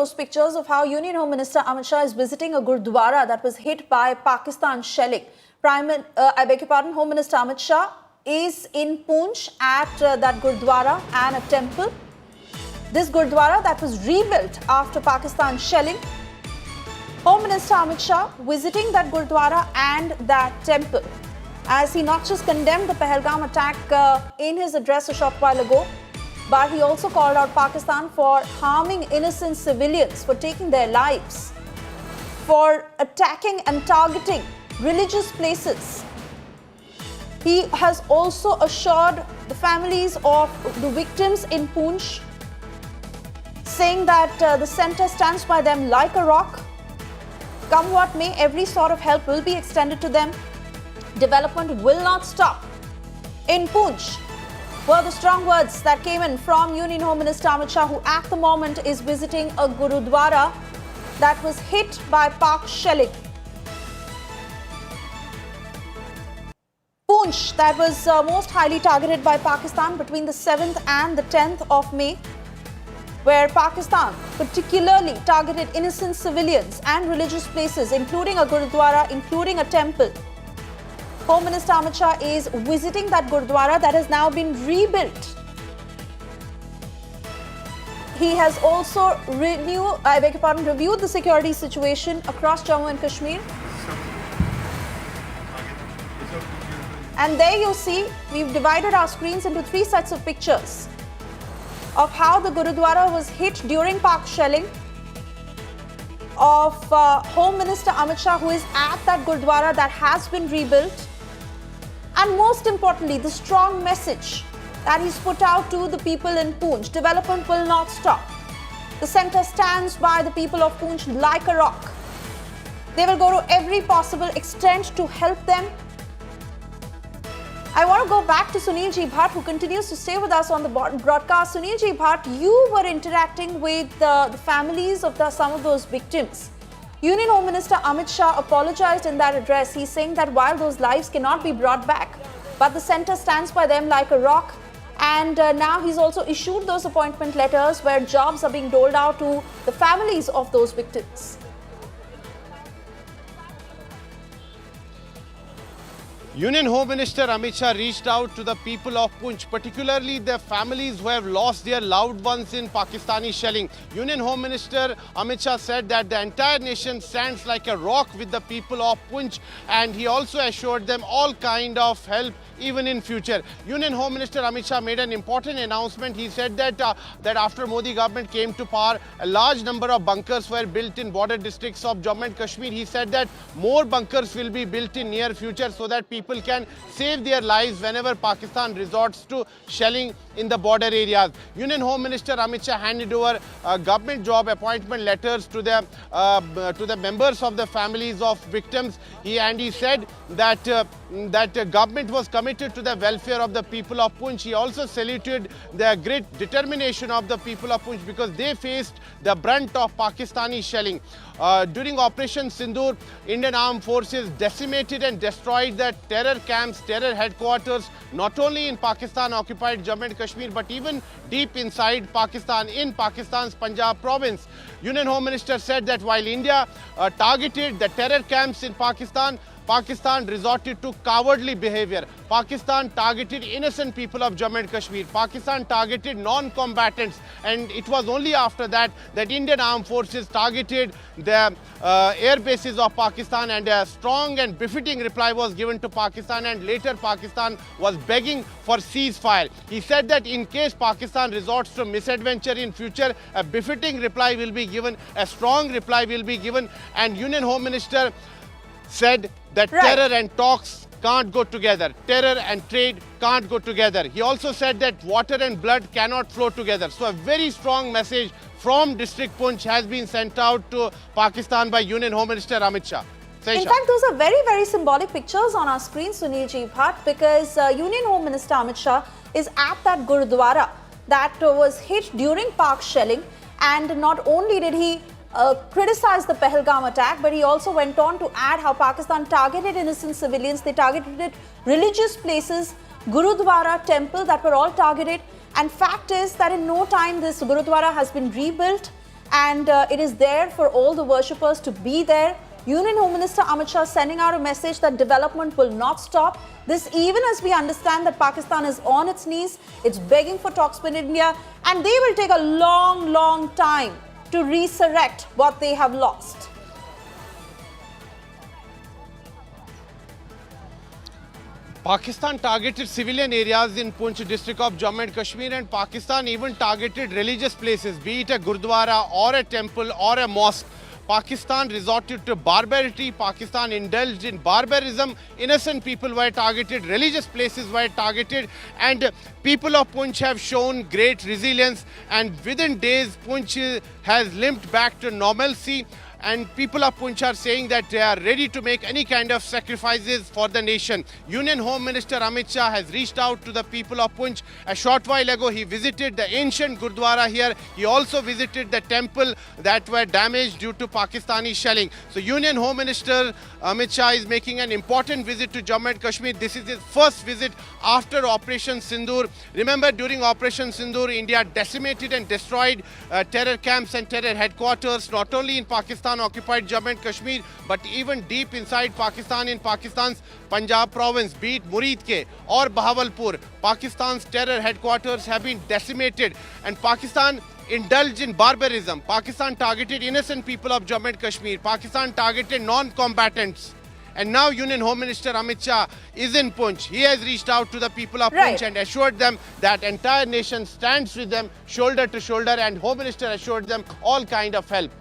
those pictures of how Union Home Minister Amit Shah is visiting a Gurdwara that was hit by Pakistan shelling. I beg your pardon, Home Minister Amit Shah is in Poonch at that Gurdwara and a temple. This Gurdwara that was rebuilt after Pakistan shelling. Home Minister Amit Shah visiting that Gurdwara and that temple, as he not just condemned the Pahalgam attack in his address a short while ago, but he also called out Pakistan for harming innocent civilians, for taking their lives, for attacking and targeting religious places. He has also assured the families of the victims in Poonch, saying that the centre stands by them like a rock. Come what may, every sort of help will be extended to them. Development will not stop. In Poonch were the strong words that came in from Union Home Minister Amit Shah, who at the moment is visiting a Gurudwara that was hit by Pak shelling. Poonch, that was most highly targeted by Pakistan between the 7th and the 10th of May, where Pakistan particularly targeted innocent civilians and religious places, including a Gurudwara, including a temple. Home Minister Amit Shah is visiting that Gurdwara that has now been rebuilt. He has also reviewed the security situation across Jammu and Kashmir. And there you see, we've divided our screens into 3 sets of pictures of how the Gurudwara was hit during Pak shelling, of Home Minister Amit Shah, who is at that Gurdwara that has been rebuilt, and most importantly, the strong message that he's put out to the people in Poonch: development will not stop. The centre stands by the people of Poonch like a rock. They will go to every possible extent to help them. I want to go back to Sunil Ji Bhatt, who continues to stay with us on the broadcast. Sunil Ji Bhatt, you were interacting with the families of some of those victims. Union Home Minister Amit Shah apologized in that address. He's saying that while those lives cannot be brought back, but the centre stands by them like a rock. And now he's also issued those appointment letters where jobs are being doled out to the families of those victims. Union Home Minister Amit Shah reached out to the people of Poonch, particularly the families who have lost their loved ones in Pakistani shelling. Union Home Minister Amit Shah said that the entire nation stands like a rock with the people of Poonch, and he also assured them all kind of help even in future. Union Home Minister Amit Shah made an important announcement. He said that that after Modi government came to power, a large number of bunkers were built in border districts of Jammu and Kashmir. He said that more bunkers will be built in near future so that people can save their lives whenever Pakistan resorts to shelling in the border areas. Union Home Minister Amit Shah handed over government job appointment letters to the members of the families of victims. He said that the government was committed to the welfare of the people of Poonch. He also saluted the great determination of the people of Poonch because they faced the brunt of Pakistani shelling. During Operation Sindoor, Indian Armed Forces decimated and destroyed the terror camps, terror headquarters, not only in Pakistan-occupied Jammu and Kashmir, but even deep inside Pakistan, in Pakistan's Punjab province. Union Home Minister said that while India targeted the terror camps in Pakistan, Pakistan resorted to cowardly behavior. Pakistan targeted innocent people of Jammu and Kashmir. Pakistan targeted non-combatants, and it was only after that that Indian Armed Forces targeted the air bases of Pakistan, and a strong and befitting reply was given to Pakistan, and later Pakistan was begging for ceasefire. He said that in case Pakistan resorts to misadventure in future, a befitting reply will be given, a strong reply will be given, and Union Home Minister said that terror and talks can't go together. Terror and trade can't go together. He also said that water and blood cannot flow together. So a very strong message from District Poonch has been sent out to Pakistan by Union Home Minister Amit Shah. In fact, those are very, very symbolic pictures on our screen, Sunil Ji Bhatt, because Union Home Minister Amit Shah is at that Gurdwara that was hit during Pak shelling, and not only did he criticized the Pahalgam attack, but he also went on to add how Pakistan targeted innocent civilians. They targeted religious places, Gurudwara, temple, that were all targeted. And fact is that in no time this Gurudwara has been rebuilt, and it is there for all the worshippers to be there. Union Home Minister Amit Shah sending out a message that development will not stop. This even as we understand that Pakistan is on its knees, it's begging for talks with India, and they will take a long, long time to resurrect what they have lost. Pakistan targeted civilian areas in Poonch district of Jammu and Kashmir, and Pakistan even targeted religious places, be it a gurdwara or a temple or a mosque. Pakistan resorted to barbarity. Pakistan indulged in barbarism. Innocent people were targeted, religious places were targeted, and people of Poonch have shown great resilience, and within days Poonch has limped back to normalcy. And people of Poonch are saying that they are ready to make any kind of sacrifices for the nation. Union Home Minister Amit Shah has reached out to the people of Poonch. A short while ago, he visited the ancient Gurdwara here. He also visited the temple that were damaged due to Pakistani shelling. So Union Home Minister Amit Shah is making an important visit to Jammu and Kashmir. This is his first visit after Operation Sindoor. Remember, during Operation Sindoor, India decimated and destroyed terror camps and terror headquarters, not only in Pakistan occupied Jammu and Kashmir, but even deep inside Pakistan, in Pakistan's Punjab province, be it Muridke or Bahawalpur. Pakistan's terror headquarters have been decimated, and Pakistan indulged in barbarism. Pakistan targeted innocent people of Jammu and Kashmir. Pakistan targeted non-combatants. And now Union Home Minister Amit Shah is in Poonch. He has reached out to the people of Right. Poonch and assured them that entire nation stands with them shoulder to shoulder, and Home Minister assured them all kind of help.